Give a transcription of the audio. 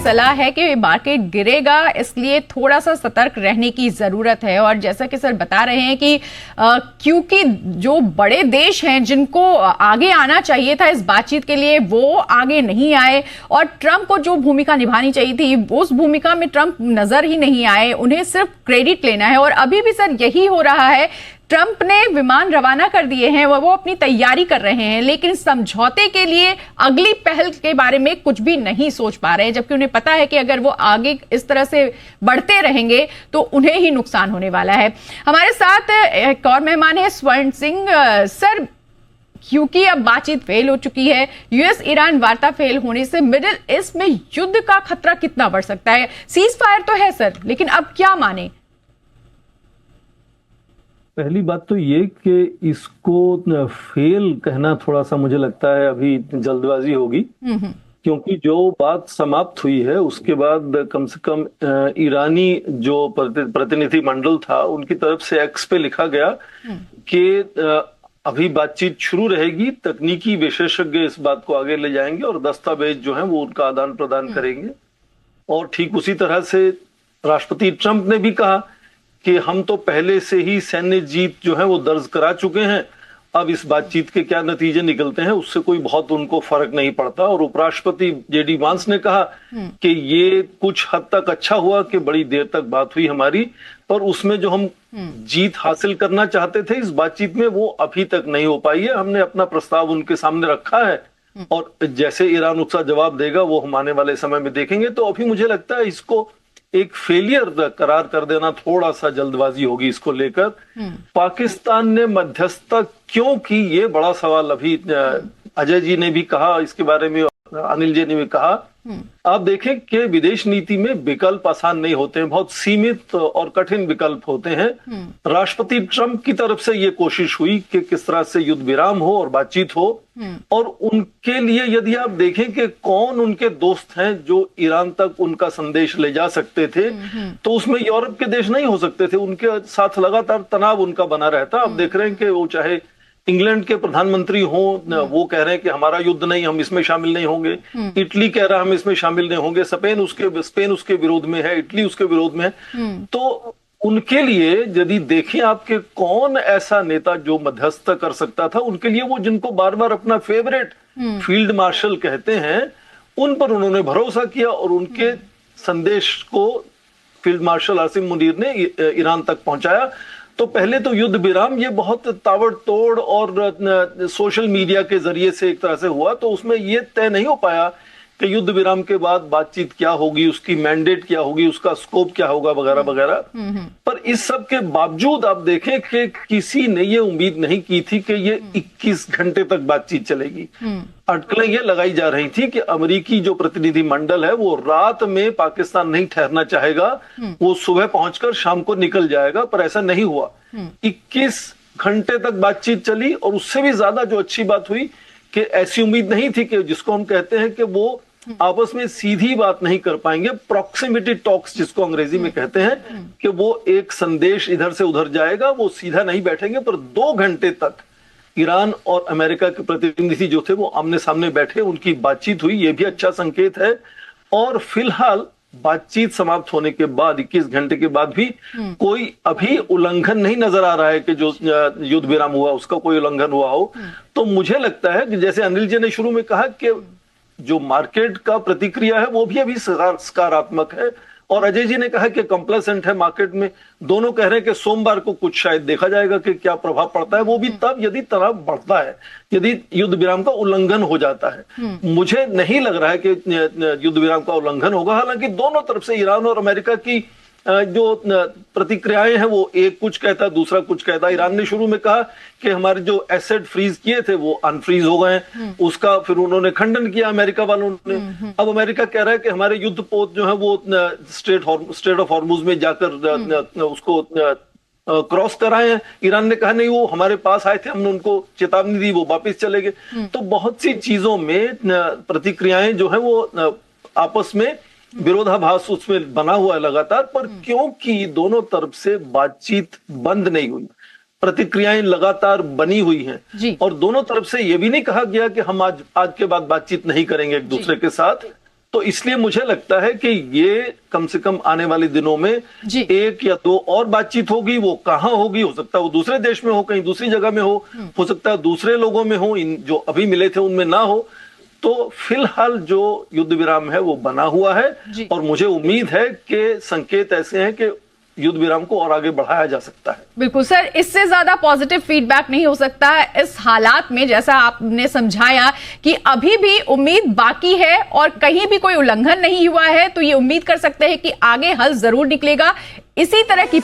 सलाह है कि मार्केट गिरेगा, इसलिए थोड़ा सा सतर्क रहने की जरूरत है। और जैसा कि सर बता रहे हैं कि क्योंकि जो बड़े देश हैं जिनको आगे आना चाहिए था इस बातचीत के लिए, वो आगे नहीं आए, और ट्रंप को जो भूमिका निभानी चाहिए थी उस भूमिका में ट्रंप नजर ही नहीं आए। उन्हें सिर्फ क्रेडिट लेना है, और अभी भी सर यही हो रहा है। ट्रंप ने विमान रवाना कर दिए हैं, वो अपनी तैयारी कर रहे हैं, लेकिन समझौते के लिए अगली पहल के बारे में कुछ भी नहीं सोच पा रहे हैं, जबकि उन्हें पता है कि अगर वो आगे इस तरह से बढ़ते रहेंगे तो उन्हें ही नुकसान होने वाला है। हमारे साथ एक और मेहमान है स्वर्ण सिंह। सर, क्योंकि अब बातचीत फेल हो चुकी है, यूएस ईरान वार्ता फेल होने से मिडिल ईस्ट में युद्ध का खतरा कितना बढ़ सकता है? सीज फायर तो है सर, लेकिन अब क्या माने? पहली बात तो ये कि इसको फेल कहना थोड़ा सा मुझे लगता है अभी जल्दबाजी होगी, क्योंकि जो बात समाप्त हुई है उसके बाद कम से कम ईरानी जो प्रतिनिधि मंडल था उनकी तरफ से एक्स पे लिखा गया कि अभी बातचीत शुरू रहेगी, तकनीकी विशेषज्ञ इस बात को आगे ले जाएंगे और दस्तावेज जो है वो उनका आदान प्रदान करेंगे। और ठीक उसी तरह से राष्ट्रपति ट्रंप ने भी कहा कि हम तो पहले से ही सैन्य जीत जो है वो दर्ज करा चुके हैं, अब इस बातचीत के क्या नतीजे निकलते हैं उससे कोई बहुत उनको फर्क नहीं पड़ता। और उपराष्ट्रपति जेडी वांस ने कहा कि ये कुछ हद तक अच्छा हुआ कि बड़ी देर तक बात हुई हमारी, पर उसमें जो हम जीत हासिल करना चाहते थे इस बातचीत में वो अभी तक नहीं हो पाई है। हमने अपना प्रस्ताव उनके सामने रखा है और जैसे ईरान उसका जवाब देगा वो हम आने वाले समय में देखेंगे। तो अभी मुझे लगता है इसको एक फेलियर करार कर देना थोड़ा सा जल्दबाजी होगी इसको लेकर। पाकिस्तान ने मध्यस्थता क्यों की, ये बड़ा सवाल अभी अजय जी ने भी कहा इसके बारे में, अनिल जी ने भी कहा। आप देखें कि विदेश नीति में विकल्प आसान नहीं होते हैं, बहुत सीमित और कठिन विकल्प होते हैं। राष्ट्रपति ट्रंप की तरफ से ये कोशिश हुई कि किस तरह से युद्ध विराम हो और बातचीत हो, और उनके लिए यदि आप देखें कि कौन उनके दोस्त हैं जो ईरान तक उनका संदेश ले जा सकते थे, तो उसमें यूरोप के देश नहीं हो सकते थे। उनके साथ लगातार तनाव उनका बना रहता। आप देख रहे हैं कि वो चाहे इंग्लैंड के प्रधानमंत्री हों, वो कह रहे हैं कि हमारा युद्ध नहीं, हम इसमें शामिल नहीं होंगे। इटली कह रहा है हम इसमें शामिल नहीं होंगे। स्पेन उसके विरोध में है, इटली उसके विरोध में है। तो उनके लिए यदि देखें आपके कौन ऐसा नेता जो मध्यस्थ कर सकता था, उनके लिए वो जिनको बार बार अपना फेवरेट फील्ड मार्शल कहते हैं उन पर उन्होंने भरोसा किया और उनके संदेश को फील्ड मार्शल आसिम मुनीर ने ईरान तक पहुंचाया। तो पहले तो युद्ध विराम ये बहुत ताबड़तोड़ और सोशल मीडिया के जरिए से एक तरह से हुआ, तो उसमें ये तय नहीं हो पाया कि युद्ध विराम के बाद बातचीत क्या होगी, उसकी मैंडेट क्या होगी, उसका स्कोप क्या होगा, वगैरह वगैरह। पर इस सब के बावजूद आप देखें कि किसी ने ये उम्मीद नहीं की थी कि ये 21 घंटे तक बातचीत चलेगी। अटकलें ये लगाई जा रही थी कि अमेरिकी जो प्रतिनिधि मंडल है वो रात में पाकिस्तान नहीं ठहरना चाहेगा, वो सुबह पहुंचकर शाम को निकल जाएगा, पर ऐसा नहीं हुआ। 21 घंटे तक बातचीत चली, और उससे भी ज्यादा जो अच्छी बात हुई कि ऐसी उम्मीद नहीं थी कि जिसको हम कहते हैं कि वो आपस में सीधी बात नहीं कर पाएंगे, प्रॉक्सिमिटी टॉक्स जिसको अंग्रेजी में कहते हैं, कि वो एक संदेश इधर से उधर जाएगा, वो सीधा नहीं बैठेंगे। पर 2 घंटे तक ईरान और अमेरिका के प्रतिनिधि जो थे वो आमने सामने बैठे, उनकी बातचीत हुई, ये भी अच्छा संकेत है। और फिलहाल बातचीत समाप्त होने के बाद 21 घंटे के बाद भी कोई अभी उल्लंघन नहीं नजर आ रहा है कि जो युद्ध विराम हुआ उसका कोई उल्लंघन हुआ हो। तो मुझे लगता है कि जैसे अनिल जी ने शुरू में कहा कि जो मार्केट का प्रतिक्रिया है वो भी अभी सकारात्मक है, और अजय जी ने कहा कि कंप्लेसेंट है मार्केट में। दोनों कह रहे हैं कि सोमवार को कुछ शायद देखा जाएगा कि क्या प्रभाव पड़ता है, वो भी तब यदि तनाव बढ़ता है, यदि युद्ध विराम का उल्लंघन हो जाता है। मुझे नहीं लग रहा है कि युद्ध विराम का उल्लंघन होगा। हालांकि दोनों तरफ से ईरान और अमेरिका की जो प्रतिक्रियाएं हैं वो एक कुछ कहता दूसरा कुछ कहता। ईरान ने शुरू में कहा कि हमारे जो एसेट फ्रीज किए थे वो अनफ्रीज हो गए, उसका फिर उन्होंने खंडन किया अमेरिका वालों ने। अब अमेरिका कह रहा है कि हमारे युद्धपोत जो है वो स्ट्रेट ऑफ हॉर्मुज में जाकर उसको क्रॉस कराए हैं। ईरान ने कहा नहीं, वो हमारे पास आए थे, हमने उनको चेतावनी दी, वो वापस चले गए। तो बहुत सी चीजों में प्रतिक्रियाएं जो है वो आपस में विरोधाभास उसमें बना हुआ है लगातार। पर क्योंकि दोनों तरफ से बातचीत बंद नहीं हुई, प्रतिक्रियाएं लगातार बनी हुई हैं, और दोनों तरफ से यह भी नहीं कहा गया कि हम आज के बाद बातचीत नहीं करेंगे एक दूसरे के साथ। तो इसलिए मुझे लगता है कि ये कम से कम आने वाले दिनों में एक या दो और बातचीत होगी। वो कहाँ होगी, हो सकता है वो दूसरे देश में हो, कहीं दूसरी जगह में हो सकता है दूसरे लोगों में हो, इन जो अभी मिले थे उनमें ना हो। तो फिलहाल जो युद्ध विराम है वो बना हुआ है और मुझे उम्मीद है कि संकेत ऐसे हैं कि युद्ध विराम को और आगे बढ़ाया जा सकता है। बिल्कुल सर, इससे ज्यादा पॉजिटिव फीडबैक नहीं हो सकता इस हालात में, जैसा आपने समझाया कि अभी भी उम्मीद बाकी है और कहीं भी कोई उल्लंघन नहीं हुआ है, तो ये उम्मीद कर सकते हैं कि आगे हल जरूर निकलेगा। इसी तरह की